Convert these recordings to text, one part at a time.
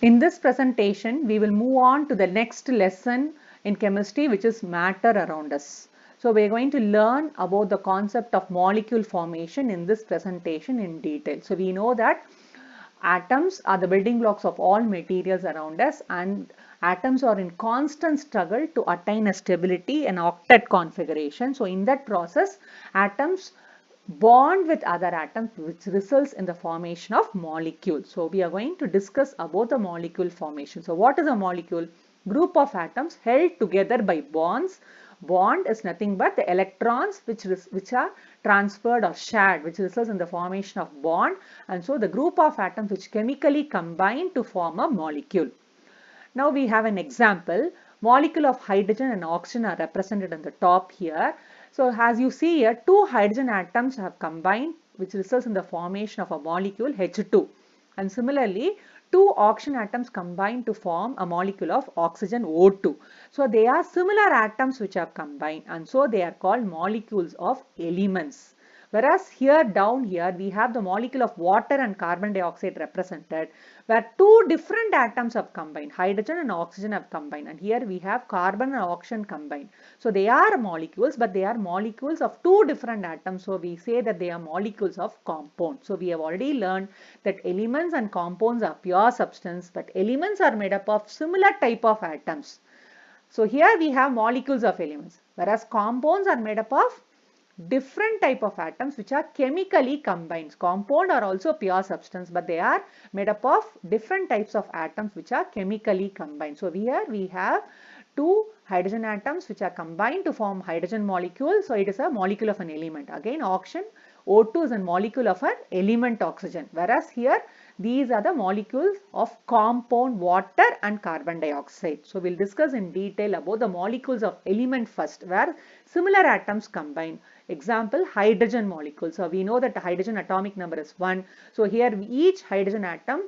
In this presentation, we will move on to the next lesson in chemistry, which is matter around us. So we are going to learn about the concept of molecule formation in this presentation in detail. So we know that atoms are the building blocks of all materials around us, and atoms are in constant struggle to attain a stability and octet configuration. So in that process, atoms bond with other atoms, which results in the formation of molecules. So we are going to discuss about the molecule formation. So what is a molecule? Group of atoms held together by bonds. Bond is nothing but the electrons which are transferred or shared, which results in the formation of bond. And so the group of atoms which chemically combine to form a molecule. Now we have an example. Molecule of hydrogen and oxygen are represented on the top here. So as you see here, two hydrogen atoms have combined, which results in the formation of a molecule H2. And similarly, two oxygen atoms combine to form a molecule of oxygen O2. So they are similar atoms which have combined, and so they are called molecules of elements. Whereas here down here we have the molecule of water and carbon dioxide represented, where two different atoms have combined, hydrogen and oxygen have combined, and here we have carbon and oxygen combined. So they are molecules, but they are molecules of two different atoms. So we say that they are molecules of compound. So we have already learned that elements and compounds are pure substance, but elements are made up of similar type of atoms. So here we have molecules of elements, whereas compounds are made up of different type of atoms which are chemically combined. Compound are also pure substance, but they are made up of different types of atoms which are chemically combined. So here we have two hydrogen atoms which are combined to form hydrogen molecule. So it is a molecule of an element. Again, oxygen, O2 is a molecule of an element oxygen, whereas here these are the molecules of compound water and carbon dioxide. So we'll discuss in detail about the molecules of element first, where similar atoms combine. Example, hydrogen molecule. So we know that the hydrogen atomic number is 1. So here each hydrogen atom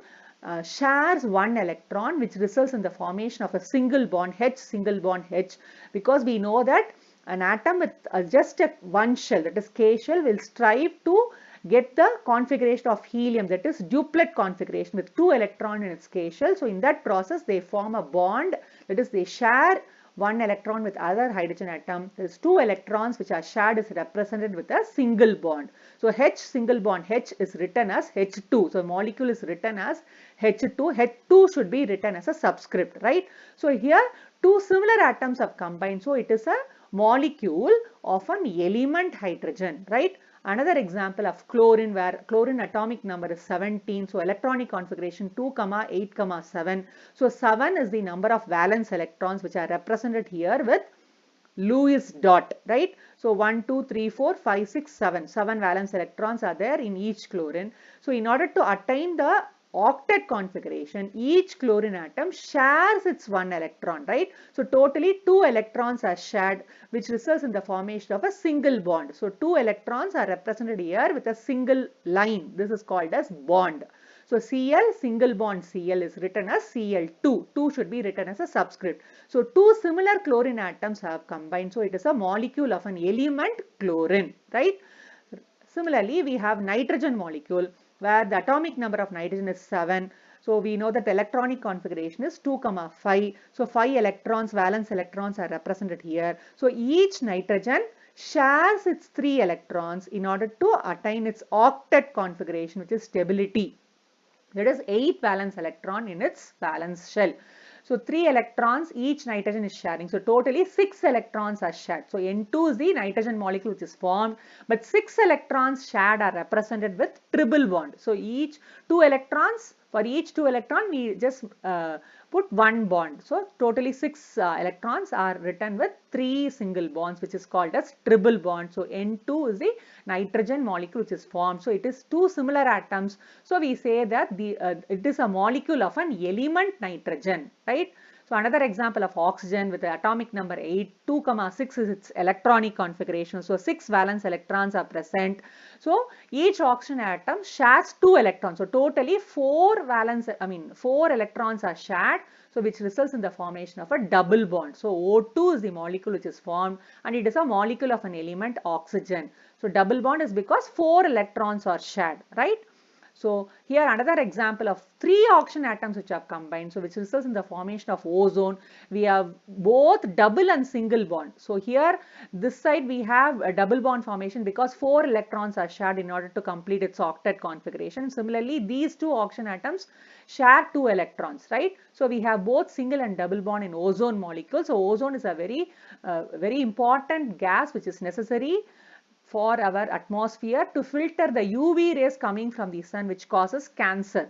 shares one electron, which results in the formation of a single bond H, single bond H, because we know that an atom with just one shell, that is K shell, will strive to get the configuration of helium, that is duplet configuration with two electrons in its K shell. So in that process they form a bond, that is they share one electron with other hydrogen atom. There is two electrons which are shared is represented with a single bond. So H single bond H is written as H2. So molecule is written as H2. H2 should be written as a subscript, right? So here two similar atoms have combined. So it is a molecule of an element hydrogen, right? Another example of chlorine, where chlorine atomic number is 17. So electronic configuration 2, 8, 7. So 7 is the number of valence electrons which are represented here with Lewis dot, right? So 1, 2, 3, 4, 5, 6, 7. 7 valence electrons are there in each chlorine. So in order to attain the octet configuration, each chlorine atom shares its one electron, right? So totally two electrons are shared, which results in the formation of a single bond. So two electrons are represented here with a single line. This is called as bond. So Cl single bond Cl is written as Cl2. 2 should be written as a subscript. So two similar chlorine atoms have combined. So it is a molecule of an element chlorine, right? Similarly, we have nitrogen molecule, where the atomic number of nitrogen is 7. So we know that the electronic configuration is 2, 5. So 5 electrons, valence electrons are represented here. So each nitrogen shares its 3 electrons in order to attain its octet configuration, which is stability. That is 8 valence electron in its valence shell. So 3 electrons each nitrogen is sharing. So totally 6 electrons are shared. So N2 is the nitrogen molecule which is formed, but 6 electrons shared are represented with triple bond. So each 2 electrons, for each 2 electron we just put one bond. So totally 6 electrons are written with 3 single bonds, which is called as triple bond. So N2 is the nitrogen molecule which is formed. So it is two similar atoms. So we say that it is a molecule of an element nitrogen, right? So another example of oxygen with the atomic number 8, 2, 6 is its electronic configuration. So 6 valence electrons are present. So each oxygen atom shares 2 electrons. So totally 4 electrons are shared. So which results in the formation of a double bond. So O2 is the molecule which is formed, and it is a molecule of an element oxygen. So double bond is because 4 electrons are shared, right? So here another example of 3 oxygen atoms which have combined, so which results in the formation of ozone. We have both double and single bond. So here this side we have a double bond formation because 4 electrons are shared in order to complete its octet configuration. Similarly, these 2 oxygen atoms share 2 electrons, right? So we have both single and double bond in ozone molecule. So ozone is a very important gas which is necessary for our atmosphere to filter the UV rays coming from the sun, which causes cancer.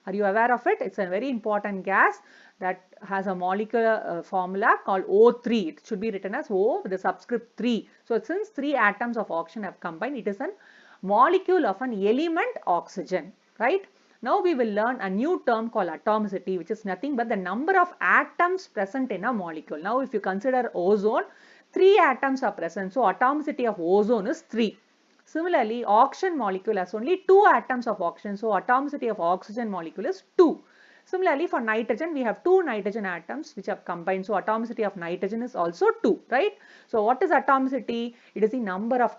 Are you aware of it? It's a very important gas that has a molecular formula called O3. It should be written as O with the subscript 3. So since 3 atoms of oxygen have combined, it is a molecule of an element oxygen, right? Now we will learn a new term called atomicity, which is nothing but the number of atoms present in a molecule. Now if you consider ozone, 3 atoms are present. So atomicity of ozone is 3. Similarly, oxygen molecule has only 2 atoms of oxygen. So atomicity of oxygen molecule is 2. Similarly, for nitrogen, we have 2 nitrogen atoms which have combined. So atomicity of nitrogen is also 2, right? So what is atomicity? It is the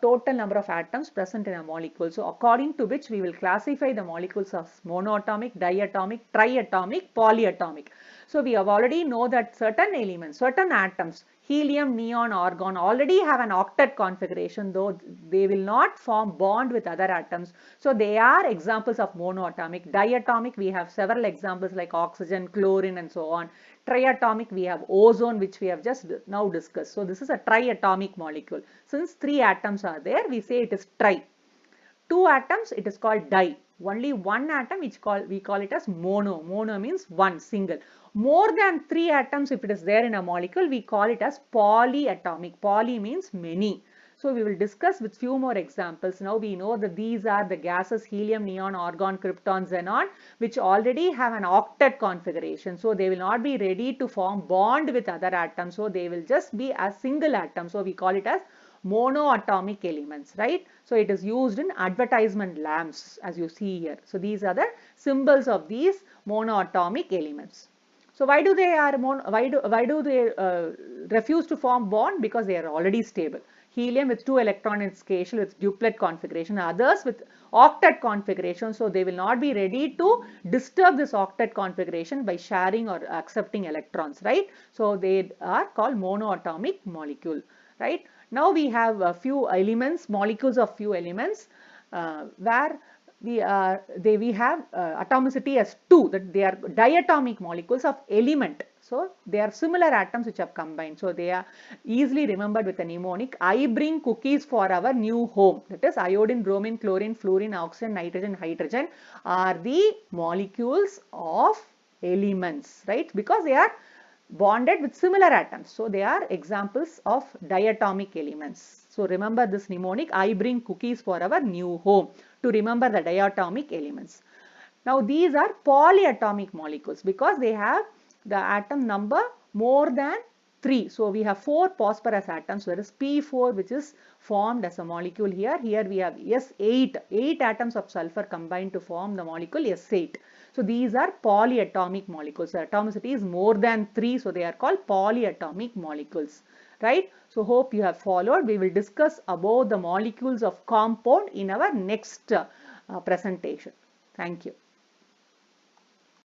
total number of atoms present in a molecule. So according to which we will classify the molecules as monoatomic, diatomic, triatomic, polyatomic. So we have already know that certain elements, certain atoms, helium, neon, argon already have an octet configuration, though they will not form bond with other atoms. So they are examples of monoatomic. Diatomic, we have several examples like oxygen, chlorine and so on. Triatomic, we have ozone, which we have just now discussed. So this is a triatomic molecule. Since 3 atoms are there, we say it is tri. 2 atoms, it is called di. Only 1 atom, we call it as mono. Mono means 1, single. More than 3 atoms, if it is there in a molecule, we call it as polyatomic. Poly means many. So we will discuss with few more examples. Now we know that these are the gases helium, neon, argon, krypton, xenon, which already have an octet configuration. So they will not be ready to form bond with other atoms. So they will just be a single atom. So we call it as monoatomic elements, right? So it is used in advertisement lamps as you see here. So these are the symbols of these monoatomic elements. So why do they refuse to form bond? Because they are already stable. Helium with 2 electrons in its case with duplet configuration, others with octet configuration. So they will not be ready to disturb this octet configuration by sharing or accepting electrons, right? So they are called monoatomic molecule, right? Now we have a few elements, molecules of few elements where we have atomicity as 2, that they are diatomic molecules of element. So they are similar atoms which have combined. So they are easily remembered with a mnemonic. I bring cookies for our new home. That is iodine, bromine, chlorine, fluorine, oxygen, nitrogen, hydrogen are the molecules of elements, right? Because they are bonded with similar atoms. So they are examples of diatomic elements. So remember this mnemonic, I bring cookies for our new home, to remember the diatomic elements. Now these are polyatomic molecules because they have the atom number more than 3. So we have 4 phosphorus atoms, whereas P4 which is formed as a molecule here. Here we have S8, 8 atoms of sulfur combined to form the molecule S8. So these are polyatomic molecules. The atomicity is more than 3, so they are called polyatomic molecules, right? So hope you have followed. We will discuss about the molecules of compound in our next presentation. Thank you.